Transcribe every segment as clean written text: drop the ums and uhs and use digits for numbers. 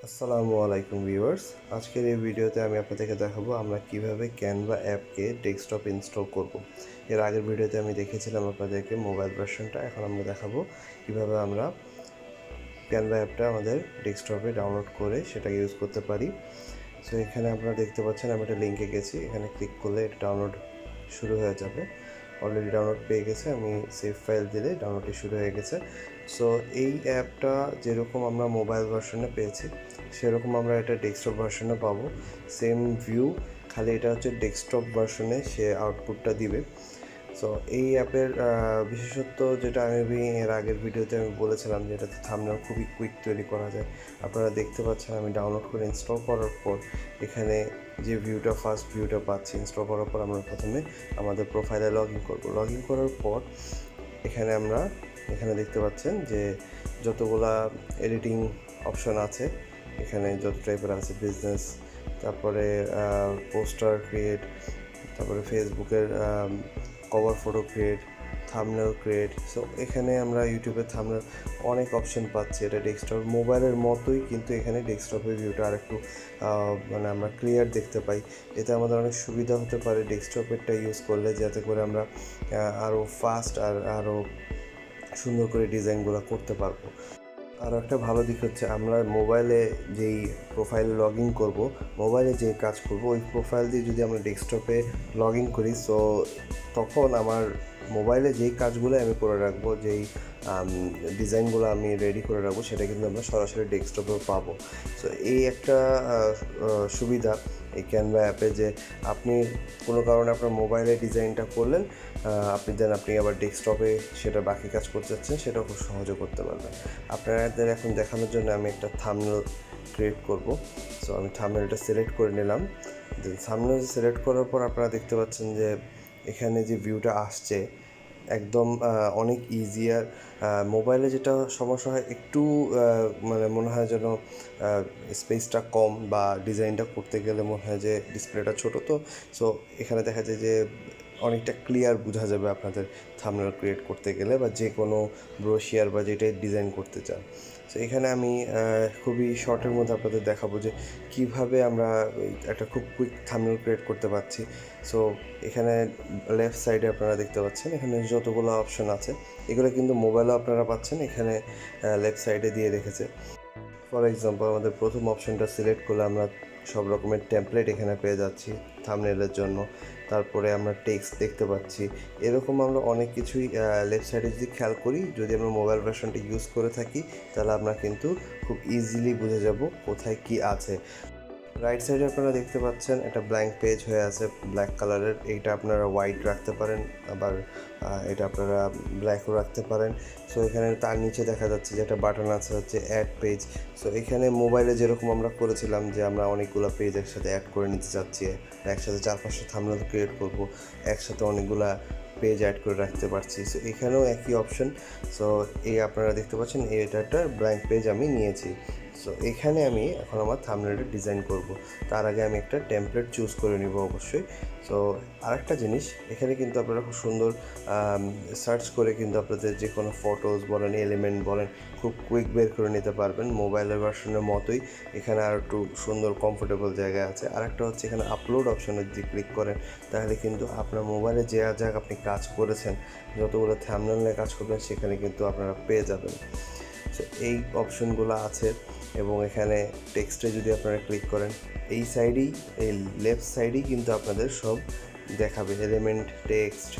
আসসালামু আলাইকুম ভিউয়ার্স। আজকের এই ভিডিওতে আমি আপনাদেরকে দেখাবো আমরা কিভাবে ক্যানভা অ্যাপকে ডেস্কটপ ইনস্টল করব। এর আগের ভিডিওতে আমি দেখিয়েছিলাম আপনাদেরকে মোবাইল ভার্সনটা, এখন আমরা দেখাবো কিভাবে আমরা ক্যানভা অ্যাপটা আমাদের ডেস্কটপে ডাউনলোড করে সেটাকে ইউজ করতে পারি। সো এখানে আপনারা দেখতে পাচ্ছেন আমি একটা লিঙ্কে গেছি, এখানে ক্লিক করলে এটা ডাউনলোড শুরু হয়ে যাবে। অলরেডি ডাউনলোড পেয়ে গেছে, আমি সেভ ফাইল দিলে ডাউনলোডটি শুরু হয়ে গেছে। সো এই অ্যাপটা যেরকম আমরা মোবাইল ভার্সনে পেয়েছি সেরকম আমরা এটা ডেস্কটপ ভার্সনে পাবো। সেম ভিউ, খালি এটা হচ্ছে ডেস্কটপ ভার্সনে সে আউটপুটটা দিবে। সো এই অ্যাপের বিশেষত্ব যেটা আমি এর আগের ভিডিওতে আমি বলেছিলাম যে এটাতে থাম্বনেল খুবই কুইক তৈরি করা যায়। আপনারা দেখতে পাচ্ছেন আমি ডাউনলোড করে ইনস্টল করার পর এখানে যে ফার্স্ট ভিউটা পাচ্ছি, ইনস্টল করার পর আমরা প্রথমে আমাদের প্রোফাইলে লগ ইন করবো। লগ ইন করার পর এখানে দেখতে পাচ্ছেন যে যতগুলা এডিটিং অপশন আছে, এখানে যত টাইপের আছে বিজনেস, তারপরে পোস্টার ক্রিয়েট, তারপরে ফেসবুকের cover photo create, thumbnail create. So এখানে আমরা ইউটিউবের থাম্বনেল অনেক অপশন পাচ্ছি। এটা ডেস্কটপ মোবাইলের মতোই, কিন্তু এখানে ডেস্কটপের ভিউটা আর একটু মানে আমরা ক্লিয়ার দেখতে পাই। এতে আমাদের অনেক সুবিধা হতে পারে ডেস্কটপেরটা ইউজ করলে, যাতে করে আমরা আরও ফাস্ট আর আরও সুন্দর করে ডিজাইনগুলো করতে পারবো। আরও একটা ভালো দিক হচ্ছে আমরা মোবাইলে যেই প্রোফাইলে লগ ইন করবো, মোবাইলে যে কাজ করব ওই প্রোফাইল দিয়ে যদি আমরা ডেস্কটপে লগ ইন করি, সো তখন আমার মোবাইলে যেই কাজগুলো আমি করে রাখবো, যেই ডিজাইনগুলো আমি রেডি করে রাখবো, সেটা কিন্তু আমরা সরাসরি ডেস্কটপেও পাবো। সো এই একটা সুবিধা এই ক্যানভা অ্যাপে, যে আপনি কোনো কারণে আপনার মোবাইলে ডিজাইনটা করলেন, আপনি আবার ডেস্কটপে সেটা বাকি কাজ করতে চাচ্ছেন, সেটাও খুব সহজে করতে পারবেন। আপনাদের এখন দেখানোর জন্য আমি একটা থাম্বনেল ক্রিয়েট করব। সো আমি থাম্বনেলটা সিলেক্ট করে নিলাম। থাম্বনেল সিলেক্ট করার পর আপনারা দেখতে পাচ্ছেন যে এখানে যে ভিউটা আসছে একদম অনেক ইজিয়ার। মোবাইলে যেটা সমস্যা হয়, একটু মানে মনে হয় যেন স্পেসটা কম, বা ডিজাইনটা করতে গেলে মনে হয় যে ডিসপ্লেটা ছোটো। তো সো এখানে দেখা যায় যে অনেকটা ক্লিয়ার বোঝা যাবে আপনাদের থাম্বনেল ক্রিয়েট করতে গেলে, বা যে কোনো ব্রোশিয়ার বা যেটাই ডিজাইন করতে চান। সো এখানে আমি খুবই শর্টের মধ্যে আপনাদের দেখাবো যে কীভাবে আমরা একটা খুব কুইক থাম্বনেল ক্রিয়েট করতে পারছি। সো এখানে লেফট সাইডে আপনারা দেখতে পাচ্ছেন এখানে যতগুলো অপশন আছে, এগুলো কিন্তু মোবাইলেও আপনারা পাচ্ছেন, এখানে লেফট সাইডে দিয়ে রেখেছে। ফর এক্সাম্পল আমাদের প্রথম অপশনটা সিলেক্ট করলে আমরা সব রকমের টেমপ্লেট এখানে পেয়ে যাচ্ছি থাম্বনেলের জন্য। তারপরে আমরা টেক্সট দেখতে পাচ্ছি। এরকম আমরা অনেক কিছুই লেফট সাইডে যদি খেয়াল করি, যদি আমরা মোবাইল ভার্সনটা ইউজ করে থাকি, তাহলে আমরা কিন্তু খুব ইজিলি বুঝে যাব কোথায় কি আছে। রাইট সাইডে আপনারা দেখতে পাচ্ছেন একটা ব্ল্যাঙ্ক পেজ হয়ে আছে ব্ল্যাক কালারের। এইটা আপনারা হোয়াইট রাখতে পারেন, আবার এটা আপনারা ব্ল্যাকও রাখতে পারেন। সো এখানে তার নিচে দেখা যাচ্ছে যে একটা বাটন আছে হচ্ছে অ্যাড পেজ। সো এখানে মোবাইলে যেরকম আমরা করেছিলাম যে আমরা অনেকগুলো পেজ একসাথে অ্যাড করে নিতে চাচ্ছি, একসাথে 4-5টা থাম্বনেল ক্রিয়েট করব, একসাথে অনেকগুলা পেজ অ্যাড করে রাখতে পারছি। সো এখানেও একই অপশন। সো এই আপনারা দেখতে পাচ্ছেন এটা একটা ব্ল্যাঙ্ক পেজ আমি নিয়েছি। সো এখানে আমি এখন আমার থাম্বনেলটা ডিজাইন করব। তার আগে আমি একটা টেমপ্লেট চুজ করে নিব অবশ্যই। সো আরেকটা জিনিস, এখানে কিন্তু আপনারা খুব সুন্দর সার্চ করে কিন্তু আপনাদের যে কোনো ফটোজ বলেন, এলিমেন্ট বলেন, খুব কুইক বের করে নিতে পারবেন। মোবাইলের ভার্সনের মতোই এখানে আর একটু সুন্দর কমফোর্টেবল জায়গা আছে। আরেকটা হচ্ছে এখানে আপলোড অপশনে যদি ক্লিক করেন, তাহলে কিন্তু আপনার মোবাইলে যে জায়গা আপনি কাজ করেছেন, যতগুলো থাম্বনেল নিয়ে কাজ করবেন, সেখানে কিন্তু আপনারা পেয়ে যাবেন। সো এই অপশনগুলো আছে। এবং এখানে টেক্সটে যদি আপনারা ক্লিক করেন, এই সাইডেই, এই লেফট সাইডেই কিন্তু আপনাদের সব দেখাবে, এলিমেন্ট, টেক্সট,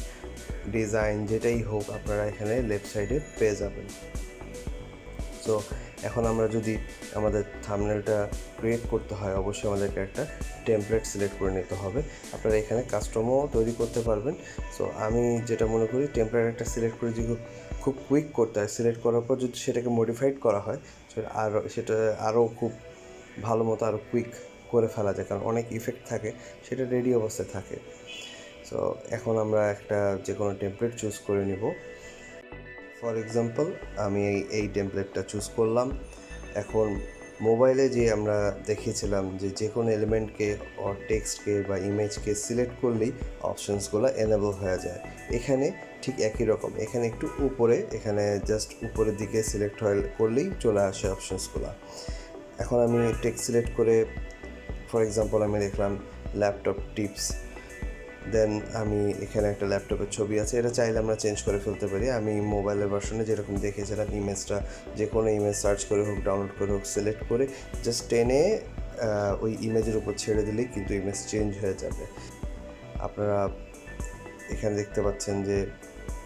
ডিজাইন যেটাই হোক আপনারা এখানে লেফট সাইডে পেয়ে যাবেন। সো এখন আমরা যদি আমাদের থাম্বনেলটা ক্রিয়েট করতে হয়, অবশ্যই আমাদেরকে একটা টেমপ্লেট সিলেক্ট করে নিতে হবে। আপনারা এখানে কাস্টমও তৈরি করতে পারবেন। সো আমি যেটা মনে করি, টেমপ্লেট একটা সিলেক্ট করে যদি খুব কুইক করতে হয়, সিলেক্ট করার পর যদি সেটাকে মডিফাইড করা হয়, সেটা আরও খুব ভালো মতো আরও কুইক করে ফেলা যায়, কারণ অনেক ইফেক্ট থাকে, সেটা রেডি অবস্থায় থাকে। সো এখন আমরা একটা যে কোনো টেমপ্লেট চুজ করে নিব। ফর এক্সাম্পল আমি এই টেমপ্লেটটা চুজ করলাম। এখন মোবাইলে যে আমরা দেখিয়েছিলাম যে কোনো এলিমেন্টকে অর টেক্সটকে বা ইমেজকে সিলেক্ট করলেই অপশানসগুলো এনেবল হয়ে যায়। এখানে ঠিক একই রকম, এখানে একটু উপরে, এখানে জাস্ট উপরের দিকে সিলেক্ট করলেই চলে আসে অপশানসগুলো। এখন আমি টেক্সট সিলেক্ট করে ফর এক্সাম্পল আমি লিখলাম ল্যাপটপ টিপস, দেন আমি এখানে একটা ল্যাপটপের ছবি আছে, এটা চাইলে আমরা চেঞ্জ করে ফেলতে পারি। আমি মোবাইলের ভার্সনে যেরকম দেখেছিলাম ইমেজটা যে কোনো ইমেজ সার্চ করে হোক ডাউনলোড করে হোক সিলেক্ট করে জাস্ট টেনে ওই ইমেজের উপর ছেড়ে দিলেই কিন্তু ইমেজ চেঞ্জ হয়ে যাবে। আপনারা এখানে দেখতে পাচ্ছেন যে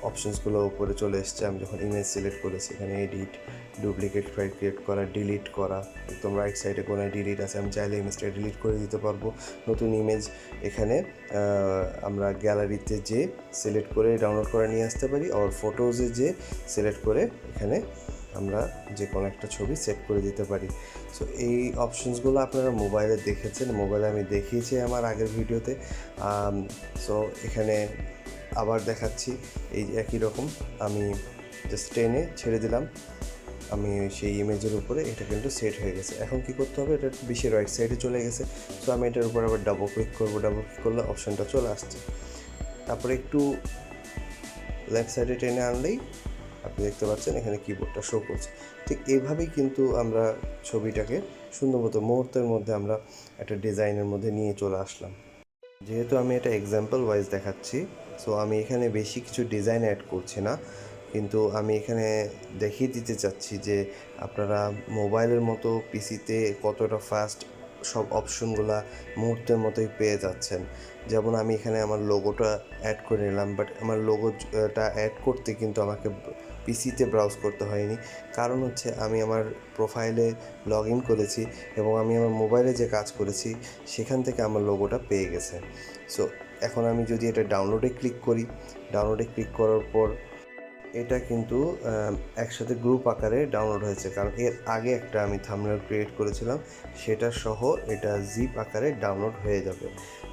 অপশনসগুলো উপরে চলে এসছে। আমি যখন ইমেজ সিলেক্ট করেছি এখানে এডিট, ডুপ্লিকেট ফাইল ক্রিয়েট করা, ডিলিট করা, একদম রাইট সাইডে কোনো ডিলিট আছে, আমি চাইলে ইমেজটা ডিলিট করে দিতে পারবো। নতুন ইমেজ এখানে আমরা গ্যালারিতে যে সিলেক্ট করে ডাউনলোড করে নিয়ে আসতে পারি, আর ফটোজে যে সিলেক্ট করে এখানে আমরা যে কোনো একটা ছবি সেট করে দিতে পারি। সো এই অপশনসগুলো আপনারা মোবাইলে দেখেছেন, মোবাইলে আমি দেখিয়েছি আমার আগের ভিডিওতে। সো এখানে আবার দেখাচ্ছি এই একই রকম আমি জাস্ট টেনে ছেড়ে দিলাম, আমি সেই ইমেজের উপরে এটা কিন্তু সেট হয়ে গেছে। এখন কি করতে হবে, এটা বেশি রাইট সাইডে চলে গেছে, সো আমি এটার উপর আবার ডাবল ক্লিক করবো, ডাবল ক্লিক করলে অপশানটা চলে আসছে। তারপরে একটু লেফট সাইডে টেনে আনলেই আপনি দেখতে পাচ্ছেন এখানে কিবোর্ডটা শো করছে। ঠিক এইভাবেই কিন্তু আমরা ছবিটাকে সুন্দর মতো মুহূর্তের মধ্যে আমরা একটা ডিজাইনের মধ্যে নিয়ে চলে আসলাম। যেহেতু আমি এটা এক্সাম্পল ওয়াইজ দেখাচ্ছি, সো আমি এখানে বেশি কিছু ডিজাইন অ্যাড করছি না, কিন্তু আমি এখানে দেখিয়ে দিতে চাচ্ছি যে আপনারা মোবাইলের মতো পিসিতে কতটা ফাস্ট সব অপশনগুলা মুহূর্তের মতোই পেয়ে যাচ্ছেন। যেমন আমি এখানে আমার লোগোটা অ্যাড করে নিলাম, বাট আমার লোগোটা অ্যাড করতে কিন্তু আমাকে পিসিতে ব্রাউজ করতে হয়নি। কারণ হচ্ছে আমি আমার প্রোফাইলে লগ ইন করেছি এবং আমি আমার মোবাইলে যে কাজ করেছি সেখান থেকে আমার লোগোটা পেয়ে গেছে। সো এখন আমি যদি এটা ডাউনলোডে ক্লিক করি, ডাউনলোডে ক্লিক করার পর এটা কিন্তু একসাথে গ্রুপ আকারে ডাউনলোড হয়েছে, কারণ এর আগে একটা আমি থাম্বনেল ক্রিয়েট করেছিলাম সেটা সহ এটা জিপ আকারে ডাউনলোড হয়ে যাবে।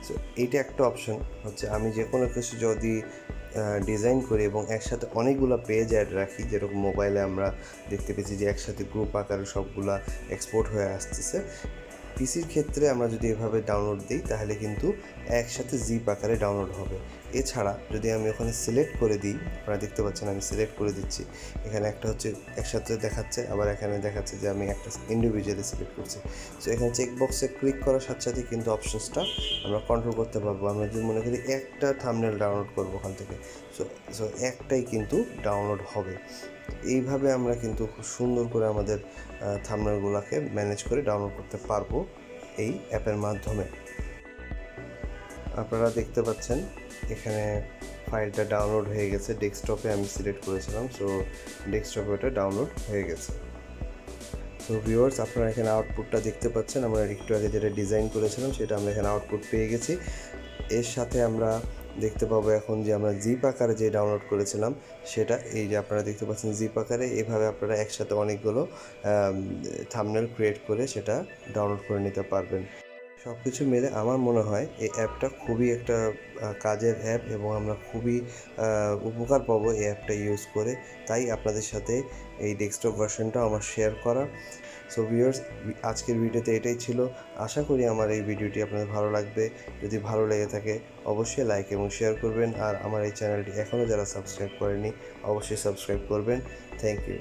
সো এইটা একটা অপশন হচ্ছে আমি যে কোনো কিছু যদি ডিজাইন করি এবং একসাথে অনেকগুলো পেজ অ্যাড রাখি, যেরকম মোবাইলে আমরা দেখতে পেয়েছি যে একসাথে গ্রুপ আকারে সবগুলা এক্সপোর্ট হয়ে আসতেছে। পিসির ক্ষেত্রে আমরা যদি এভাবে ডাউনলোড দিই তাহলে কিন্তু একসাথে জিপ আকারে ডাউনলোড হবে। এছাড়া যদি আমি ওখানে সিলেক্ট করে দিই, আপনারা দেখতে পাচ্ছেন আমি সিলেক্ট করে দিচ্ছি, এখানে একটা হচ্ছে একসাথে দেখাচ্ছে, আবার এখানে দেখাচ্ছে যে আমি একটা ইন্ডিভিজুয়ালি সিলেক্ট করছি। সো এখানে চেকবক্সে ক্লিক করার সাথে সাথে কিন্তু অপশনসটা আমরা কন্ট্রোল করতে পারবো। আমরা যদি মনে করি একটা থাম্বনেল ডাউনলোড করবো ওখান থেকে, সো একটাই কিন্তু ডাউনলোড হবে। এইভাবে আমরা কিন্তু খুব সুন্দর করে আমাদের থাম্বনেলগুলোকে ম্যানেজ করে ডাউনলোড করতে পারবো এই অ্যাপের মাধ্যমে। আপনারা দেখতে পাচ্ছেন এখানে ফাইলটা ডাউনলোড হয়ে গেছে, ডেস্কটপে আমি সিলেক্ট করেছিলাম, সো ডেস্কটপে ওটা ডাউনলোড হয়ে গেছে। সো ভিউয়ার্স, আপনারা এখানে আউটপুটটা দেখতে পাচ্ছেন, আমরা একটু আগে যেটা ডিজাইন করেছিলাম সেটা আমরা এখানে আউটপুট পেয়ে গেছি। এর সাথে আমরা দেখতে পাবো এখন যে আমরা জিপ আকারে যে ডাউনলোড করেছিলাম সেটা এই যে আপনারা দেখতে পাচ্ছেন জিপ আকারে। এভাবে আপনারা একসাথে অনেকগুলো থাম্বনেল ক্রিয়েট করে সেটা ডাউনলোড করে নিতে পারবেন। সব কিছু মিলে আমার মনে হয় এই অ্যাপটা খুবই একটা কাজের অ্যাপ এবং আমরা খুবই উপকার পাবো এই অ্যাপটা ইউজ করে। তাই আপনাদের সাথে এই ডেস্কটপ ভার্সনটা আমার শেয়ার করা। সো ভিউয়ার্স, আজকের ভিডিওতে এটাই ছিল। আশা করি আমার এই ভিডিওটি আপনাদের ভালো লাগবে। যদি ভালো লেগে থাকে অবশ্যই লাইক এবং শেয়ার করবেন, আর আমার এই চ্যানেলটি এখনও যারা সাবস্ক্রাইব করেনি অবশ্যই সাবস্ক্রাইব করবেন। Thank you.